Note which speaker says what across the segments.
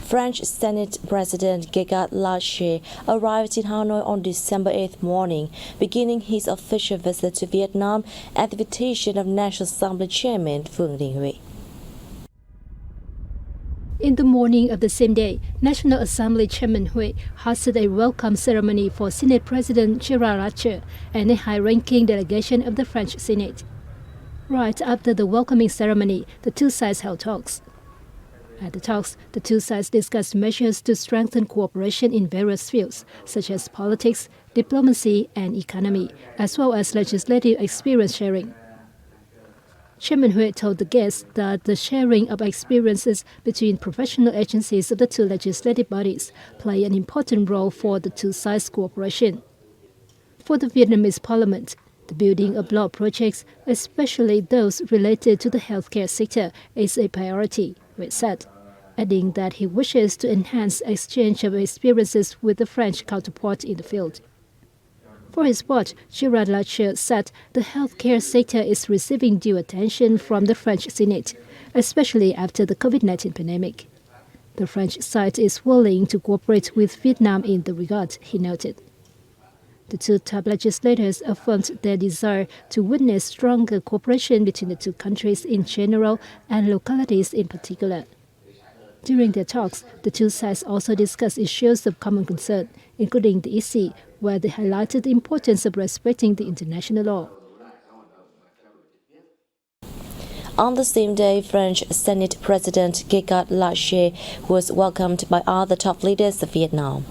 Speaker 1: French Senate President Lach arrived in Hanoi on December 8th morning, beginning his official visit to Vietnam at the invitation of National Assembly Chairman Vnews.
Speaker 2: In the morning of the same day, National Assembly Chairman Hui hosted a welcome ceremony for Senate President Lach and a high-ranking delegation of the French Senate. Right after the welcoming ceremony, the two sides held talks. At the talks, the two sides discussed measures to strengthen cooperation in various fields, such as politics, diplomacy, and economy, as well as legislative experience sharing. Chairman Hui told the guests that the sharing of experiences between professional agencies of the two legislative bodies play an important role for the two sides' cooperation. For the Vietnamese Parliament, the building of law projects, especially those related to the healthcare sector, is a priority, Hui said, adding that he wishes to enhance exchange of experiences with the French counterpart in the field. For his part, Lach said the healthcare sector is receiving due attention from the French Senate, especially after the COVID-19 pandemic. The French side is willing to cooperate with Vietnam in the regard, he noted. The two top legislators affirmed their desire to witness stronger cooperation between the two countries in general and localities in particular. During their talks, the two sides also discussed issues of common concern, including the issue where they highlighted the importance of respecting the international law.
Speaker 1: On the same day, French Senate President Lach was welcomed by other top leaders of Vietnam.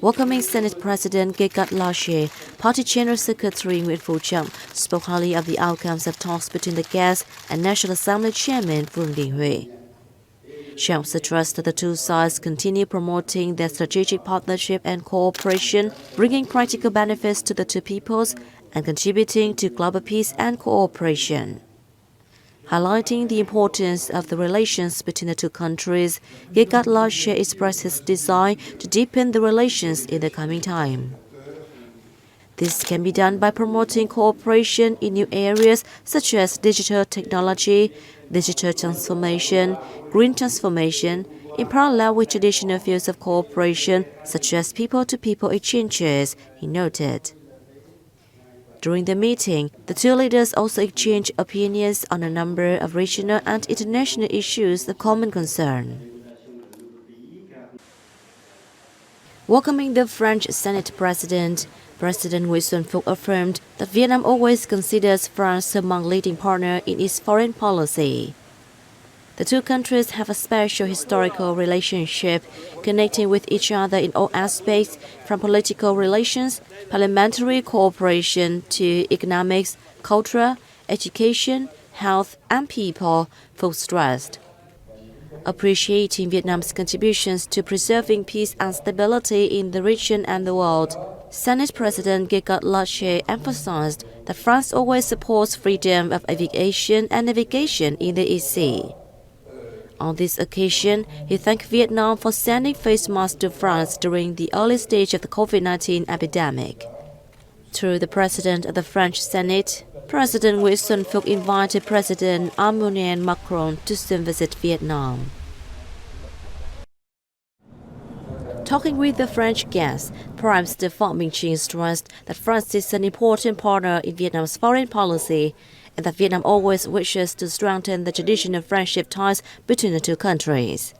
Speaker 1: Welcoming Senate President Lach, Party General Secretary Nguyễn Phú Trọng spoke highly of the outcomes of talks between the guests and National Assembly Chairman Vnews. Trọng stressed that the two sides continue promoting their strategic partnership and cooperation, bringing practical benefits to the two peoples and contributing to global peace and cooperation. Highlighting the importance of the relations between the two countries, Lach expressed his desire to deepen the relations in the coming time. This can be done by promoting cooperation in new areas such as digital technology, digital transformation, green transformation, in parallel with traditional fields of cooperation such as people-to-people exchanges, he noted. During the meeting, the two leaders also exchanged opinions on a number of regional and international issues of common concern. Welcoming the French Senate President, President Nguyễn Phú Trọng affirmed that Vietnam always considers France among leading partners in its foreign policy. The two countries have a special historical relationship, connecting with each other in all aspects, from political relations, parliamentary cooperation to economics, culture, education, health, and people, Phú stressed. Appreciating Vietnam's contributions to preserving peace and stability in the region and the world, Senate President Lach emphasized that France always supports freedom of aviation and navigation in the East Sea. On this occasion, he thanked Vietnam for sending face masks to France during the early stage of the COVID-19 epidemic. Through the President of the French Senate, President Nguyễn Phú Trọng invited President Emmanuel Macron to soon visit Vietnam. Talking with the French guests, Prime Minister Phạm Minh Chính stressed that France is an important partner in Vietnam's foreign policy and that Vietnam always wishes to strengthen the traditional friendship ties between the two countries.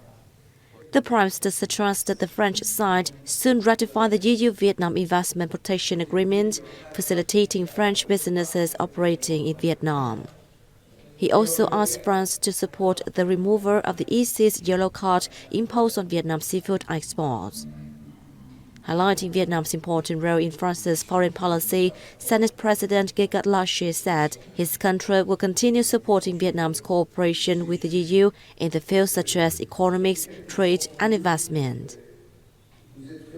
Speaker 1: The Prime Minister stressed that the French side soon ratify the EU-Vietnam Investment Protection Agreement, facilitating French businesses operating in Vietnam. He also asked France to support the removal of the EC's yellow card imposed on Vietnam's seafood exports. Highlighting Vietnam's important role in France's foreign policy, Senate President Lach said his country will continue supporting Vietnam's cooperation with the EU in the fields such as economics, trade, and investment.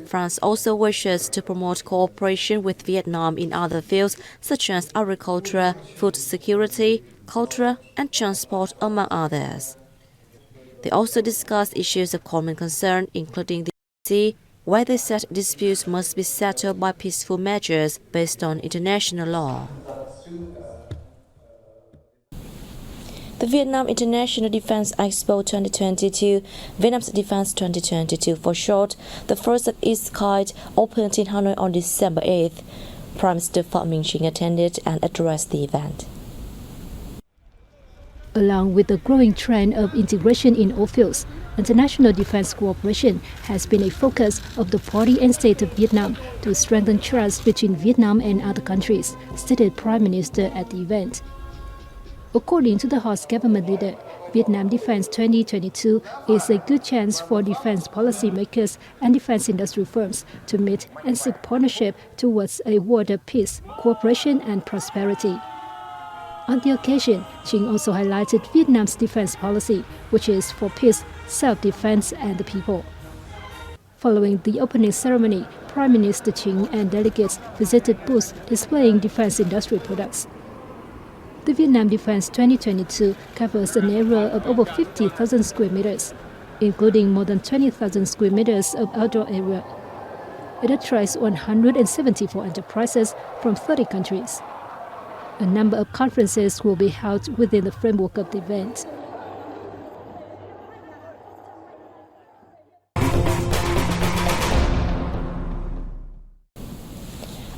Speaker 1: France also wishes to promote cooperation with Vietnam in other fields such as agriculture, food security, culture, and transport, among others. They also discussed issues of common concern, including the sea, where they said disputes must be settled by peaceful measures based on international law. The Vietnam International Defense Expo 2022, Vietnam's Defense 2022 for short, the first of its kind, opened in Hanoi on December 8th. Prime Minister Phạm Minh Chính attended and addressed the event.
Speaker 2: Along with the growing trend of integration in all fields, international defense cooperation has been a focus of the party and state of Vietnam to strengthen trust between Vietnam and other countries, stated Prime Minister at the event. According to the host government leader, Vietnam Defense 2022 is a good chance for defense policymakers and defense industry firms to meet and seek partnership towards a world of peace, cooperation and prosperity. On the occasion, Chính also highlighted Vietnam's defense policy, which is for peace, self-defense and the people. Following the opening ceremony, Prime Minister Chính and delegates visited booths displaying defense industry products. The Vietnam Defense 2022 covers an area of over 50,000 square meters, including more than 20,000 square meters of outdoor area. It attracts 174 enterprises from 30 countries. A number of conferences will be held within the framework of the event.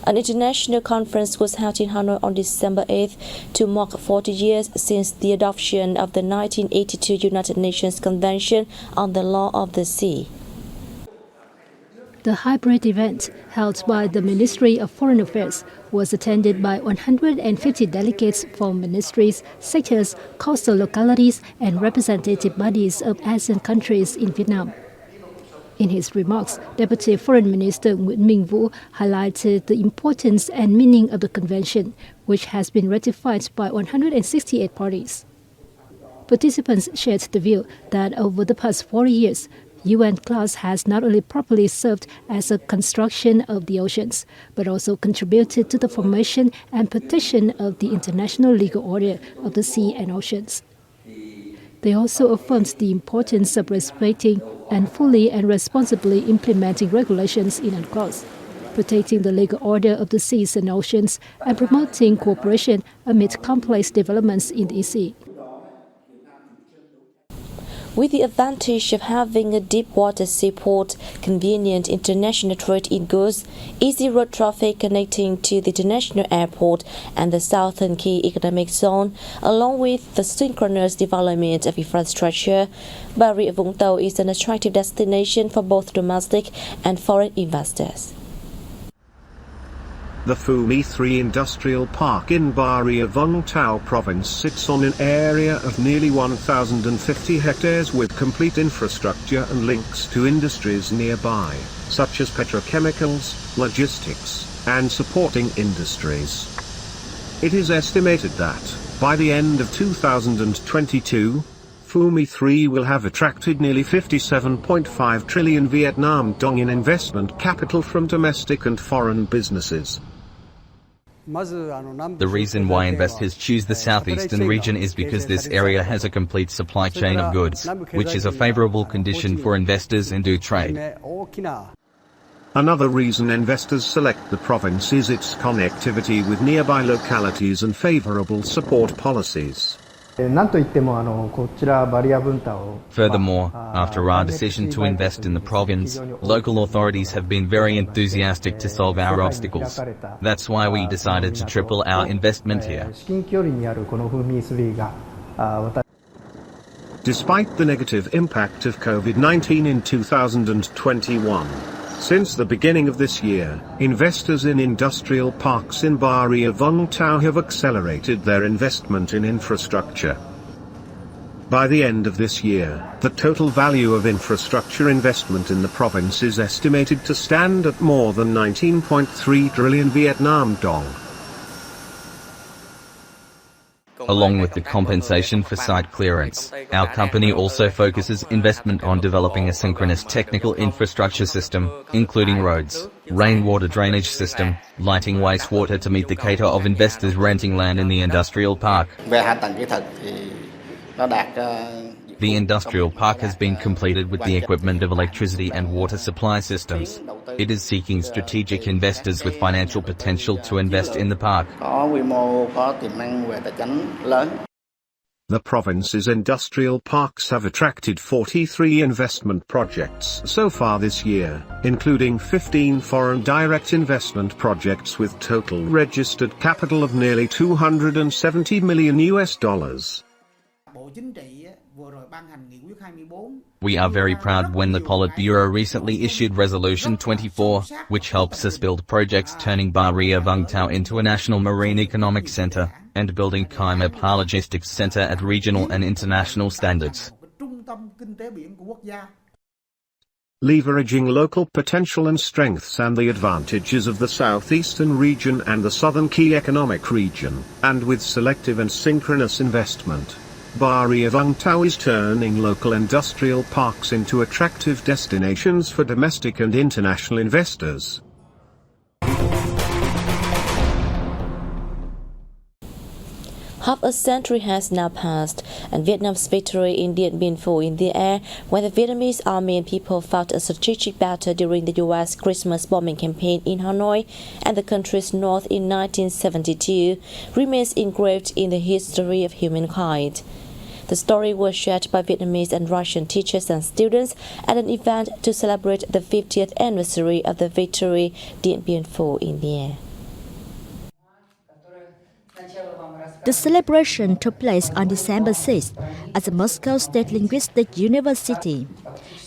Speaker 1: An international conference was held in Hanoi on December 8th to mark 40 years since the adoption of the 1982 United Nations Convention on the Law of the Sea.
Speaker 2: The hybrid event, held by the Ministry of Foreign Affairs, was attended by 150 delegates from ministries, sectors, coastal localities, and representative bodies of ASEAN countries in Vietnam. In his remarks, Deputy Foreign Minister Nguyễn Minh Vũ highlighted the importance and meaning of the convention, which has been ratified by 168 parties. Participants shared the view that over the past 40 years, UN class has not only properly served as a construction of the oceans, but also contributed to the formation and protection of the international legal order of the sea and oceans. They also affirmed the importance of respecting and fully and responsibly implementing regulations in UNCLOS, protecting the legal order of the seas and oceans, and promoting cooperation amid complex developments in the sea.
Speaker 1: With the advantage of having a deep water seaport, convenient international trade in goods, easy road traffic connecting to the international airport and the southern key economic zone, along with the synchronous development of infrastructure, Bà Rịa Vũng Tàu is an attractive destination for both domestic and foreign investors.
Speaker 3: The Phu My 3 Industrial Park in Bà Rịa Vũng Tàu province sits on an area of nearly 1,050 hectares with complete infrastructure and links to industries nearby, such as petrochemicals, logistics, and supporting industries. It is estimated that, by the end of 2022, Phu My 3 will have attracted nearly 57.5 trillion Vietnam dong in investment capital from domestic and foreign businesses.
Speaker 4: The reason why investors choose the southeastern region is because this area has a complete supply chain of goods, which is a favorable condition for investors and do trade.
Speaker 3: Another reason investors select the province is its connectivity with nearby localities and favorable support policies.
Speaker 4: Furthermore, after our decision to invest in the province, local authorities have been very enthusiastic to solve our obstacles. That's why we decided to triple our investment here.
Speaker 3: Despite the negative impact of COVID-19 in 2021, since the beginning of this year, investors in industrial parks in Bà Rịa Vũng Tàu have accelerated their investment in infrastructure. By the end of this year, the total value of infrastructure investment in the province is estimated to stand at more than 19.3 trillion Vietnam dong.
Speaker 4: Along with the compensation for site clearance, our company also focuses investment on developing a synchronous technical infrastructure system, including roads, rainwater drainage system, lighting wastewater to meet the cater of investors renting land in the industrial park. The industrial park has been completed with the equipment of electricity and water supply systems. It is seeking strategic investors with financial potential to invest in the park.
Speaker 3: The province's industrial parks have attracted 43 investment projects so far this year, including 15 foreign direct investment projects with total registered capital of nearly $270 million.
Speaker 4: We are very proud when the Politburo recently issued Resolution 24, which helps us build projects turning Bahria Vung Tau into a national marine economic center, and building Kaimapha Logistics Center at regional and international standards.
Speaker 3: Leveraging local potential and strengths and the advantages of the southeastern region and the southern key economic region, and with selective and synchronous investment, Bahria Vung Tau is turning local industrial parks into attractive destinations for domestic and international investors.
Speaker 1: Half a century has now passed, and Vietnam's victory in Dien Bien Phu in the air, when the Vietnamese army and people fought a strategic battle during the U.S. Christmas bombing campaign in Hanoi and the country's north in 1972, remains engraved in the history of humankind. The story was shared by Vietnamese and Russian teachers and students at an event to celebrate the 50th anniversary of the victory Dien Bien Phu in the air.
Speaker 5: The celebration took place on December 6th at the Moscow State Linguistic University.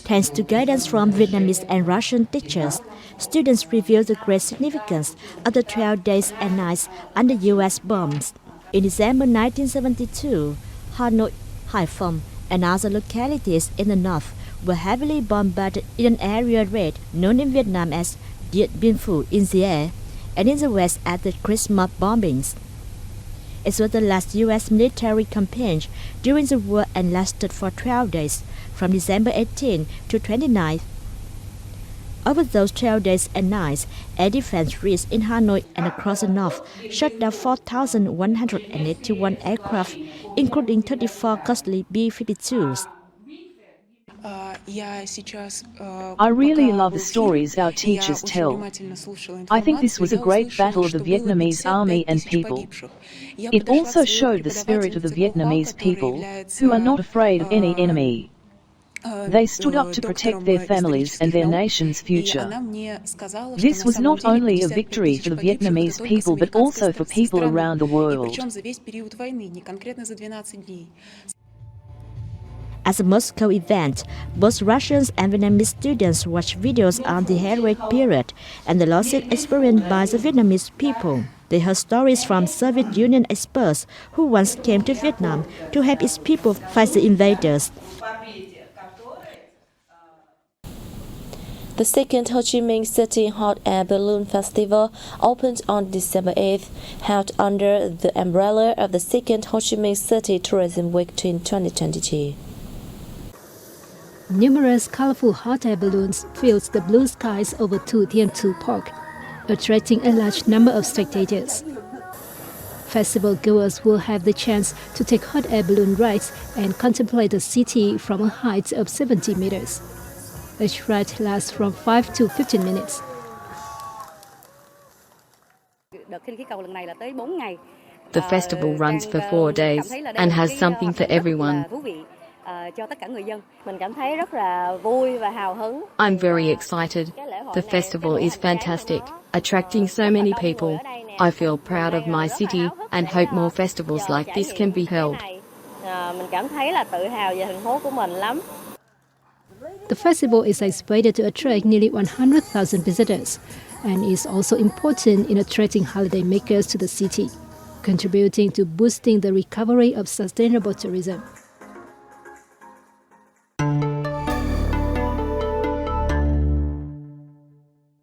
Speaker 5: Thanks to guidance from Vietnamese and Russian teachers, students revealed the great significance of the 12 days and nights under U.S. bombs. In December 1972, Hanoi, Haiphong, and other localities in the north were heavily bombarded in an area raid known in Vietnam as Dien Bien Phu in the air, and in the west as the Christmas bombings. It was the last U.S. military campaign during the war and lasted for 12 days, from December 18 to 29. Over those 12 days and nights, air defense rigs in Hanoi and across the north shot down 4,181 aircraft, including 34 costly B-52s.
Speaker 6: I really love the stories our teachers tell. I think this was a great battle of the Vietnamese army and people. It also showed the spirit of the Vietnamese people, who are not afraid of any enemy. They stood up to protect their families and their nation's future. This was not only a victory for the Vietnamese people but also for people around the world.
Speaker 5: At the Moscow event, both Russians and Vietnamese students watched videos on the heroic period and the losses experienced by the Vietnamese people. They heard stories from Soviet Union experts who once came to Vietnam to help its people fight the invaders.
Speaker 1: The second Ho Chi Minh City Hot Air Balloon Festival opened on December 8th, held under the umbrella of the second Ho Chi Minh City Tourism Week in 2022.
Speaker 2: Numerous colorful hot air balloons filled the blue skies over Tu Tien Tu Park, attracting a large number of spectators. Festival goers will have the chance to take hot air balloon rides and contemplate the city from a height of 70 meters. Each ride lasts from 5 to 15 minutes.
Speaker 7: The festival runs for 4 days and has something for everyone. I'm very excited. The festival is fantastic, attracting so many people. I feel proud of my city and hope more festivals like this can be held.
Speaker 2: The festival is expected to attract nearly 100,000 visitors and is also important in attracting holiday makers to the city, contributing to boosting the recovery of sustainable tourism.